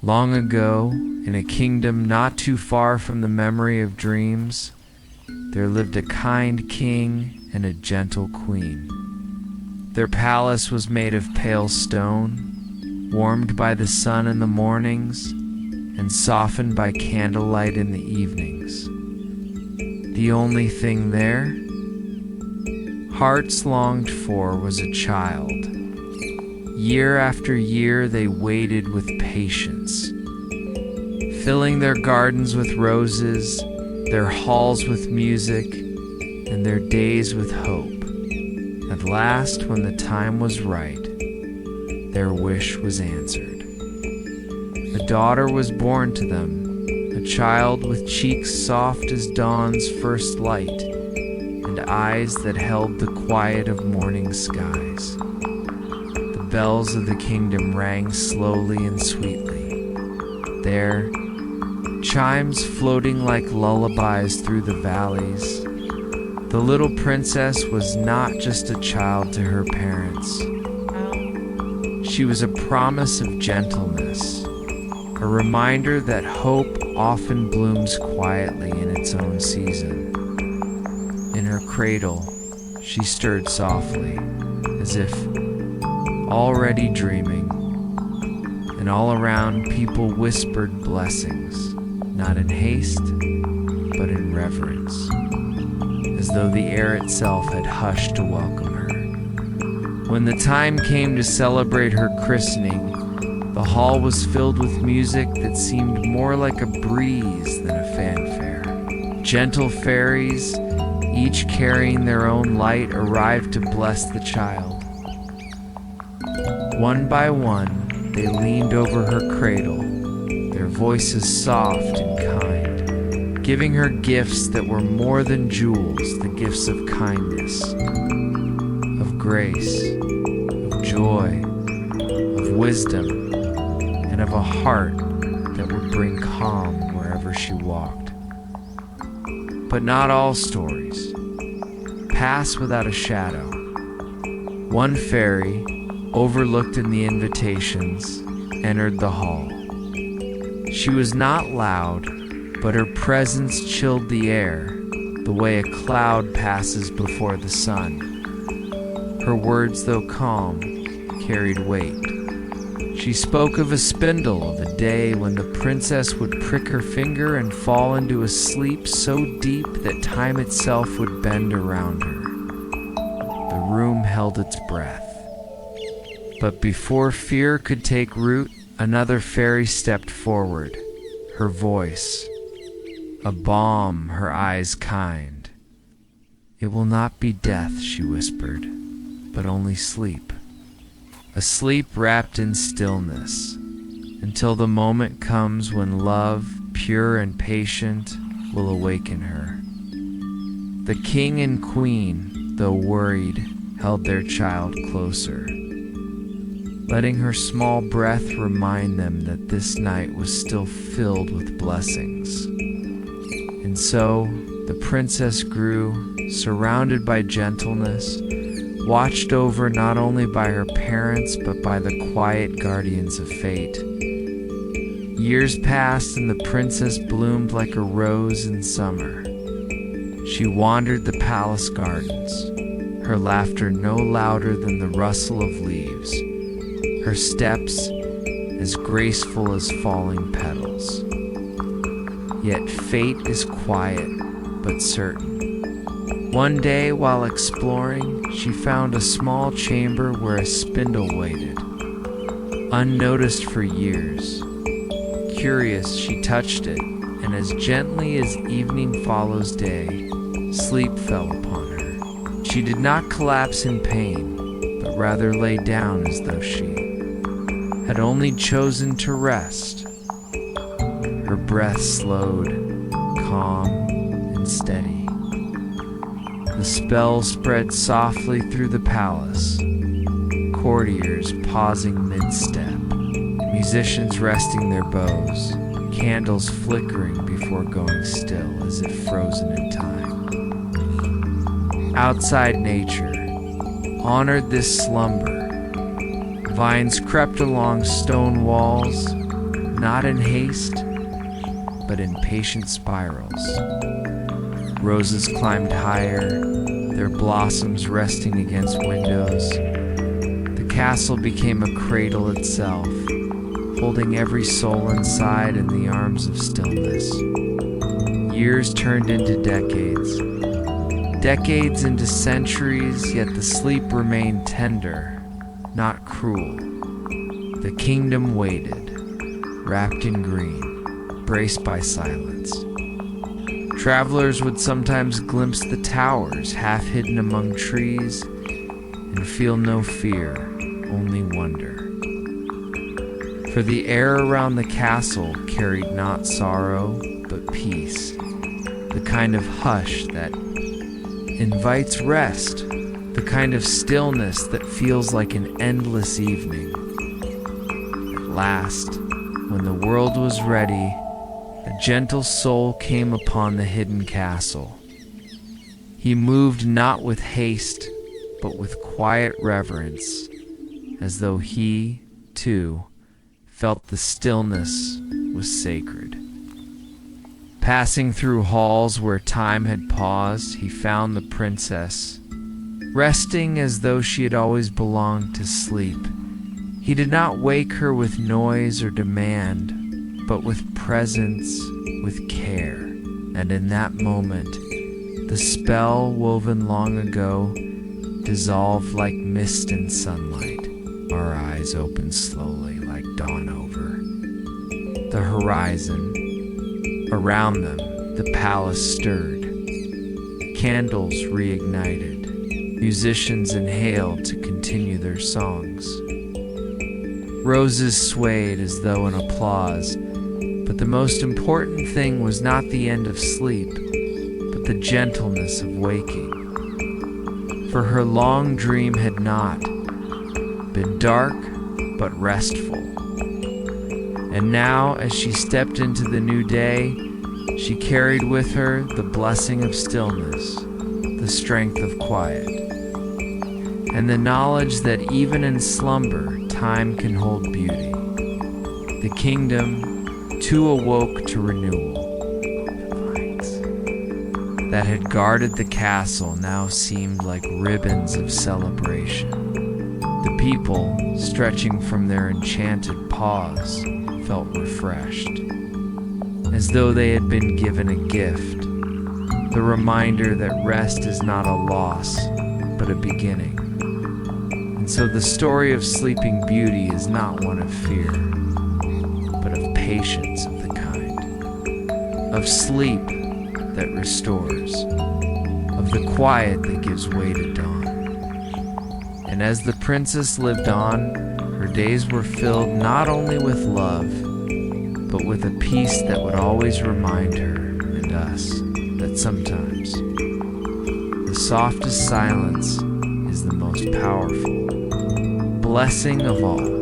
Long ago, in a kingdom not too far from the memory of dreams, there lived a kind king and a gentle queen. Their palace was made of pale stone, warmed by the sun in the mornings and softened by candlelight in the evenings. The only thing their hearts longed for was a child. Year after year they waited with patience, filling their gardens with roses, their halls with music, and their days with hope. At last, when the time was right, their wish was answered. A daughter was born to them, a child with cheeks soft as dawn's first light, and eyes that held the quiet of morning skies. The bells of the kingdom rang slowly and sweetly. There, chimes floating like lullabies through the valleys. The little princess was not just a child to her parents. She was a promise of gentleness, a reminder that hope often blooms quietly in its own season. In her cradle, she stirred softly, as if already dreaming, and all around people whispered blessings, not in haste, but in reverence, as though the air itself had hushed to welcome her. When the time came to celebrate her christening, the hall was filled with music that seemed more like a breeze than a fanfare. Gentle fairies, each carrying their own light, arrived to bless the child. One by one, they leaned over her cradle, their voices soft and kind, giving her gifts that were more than jewels, the gifts of kindness, of grace, of joy, of wisdom, and of a heart that would bring calm wherever she walked. But not all stories pass without a shadow. One fairy, overlooked in the invitations, entered the hall. She was not loud, but her presence chilled the air, the way a cloud passes before the sun. Her words, though calm, carried weight. She spoke of a spindle, of a day when the princess would prick her finger and fall into a sleep so deep that time itself would bend around her. The room held its breath. But before fear could take root, another fairy stepped forward, her voice a balm, her eyes kind. "It will not be death," she whispered, "but only sleep. A sleep wrapped in stillness, until the moment comes when love, pure and patient, will awaken her." The king and queen, though worried, held their child closer, letting her small breath remind them that this night was still filled with blessings. And so the princess grew, surrounded by gentleness, watched over not only by her parents but by the quiet guardians of fate. Years passed and the princess bloomed like a rose in summer. She wandered the palace gardens, her laughter no louder than the rustle of leaves, her steps as graceful as falling petals. Yet fate is quiet but certain. One day, while exploring, she found a small chamber where a spindle waited, unnoticed for years. Curious, she touched it, and as gently as evening follows day, sleep fell upon her. She did not collapse in pain, but rather lay down as though she had only chosen to rest. Her breath slowed, calm and steady. The spell spread softly through the palace, courtiers pausing mid-step, musicians resting their bows, candles flickering before going still as if frozen in time. Outside nature honored this slumber. Vines crept along stone walls, not in haste, but in patient spirals. Roses climbed higher, their blossoms resting against windows. The castle became a cradle itself, holding every soul inside in the arms of stillness. Years turned into decades, decades into centuries, yet the sleep remained tender, not cruel. The kingdom waited, wrapped in green, braced by silence. Travelers would sometimes glimpse the towers, half hidden among trees, and feel no fear, only wonder. For the air around the castle carried not sorrow, but peace, the kind of hush that invites rest, the kind of stillness that feels like an endless evening. At last, when the world was ready, a gentle soul came upon the hidden castle. He moved not with haste, but with quiet reverence, as though he, too, felt the stillness was sacred. Passing through halls where time had paused, he found the princess, resting as though she had always belonged to sleep. He did not wake her with noise or demand, but with presence, with care. And in that moment, the spell woven long ago dissolved like mist in sunlight. Our eyes opened slowly like dawn over the horizon. Around them, the palace stirred. Candles reignited. Musicians inhaled to continue their songs. Roses swayed as though in applause, but the most important thing was not the end of sleep, but the gentleness of waking. For her long dream had not been dark, but restful. And now, as she stepped into the new day, she carried with her the blessing of stillness, the strength of quiet, and the knowledge that even in slumber, time can hold beauty. The kingdom, too, awoke to renewal. That had guarded the castle now seemed like ribbons of celebration. The people, stretching from their enchanted paws, felt refreshed, as though they had been given a gift, the reminder that rest is not a loss, but a beginning. And so the story of Sleeping Beauty is not one of fear, but of patience of the kind, of sleep that restores, of the quiet that gives way to dawn. And as the princess lived on, her days were filled not only with love, but with a peace that would always remind her and us that sometimes the softest silence is the most powerful blessing of all.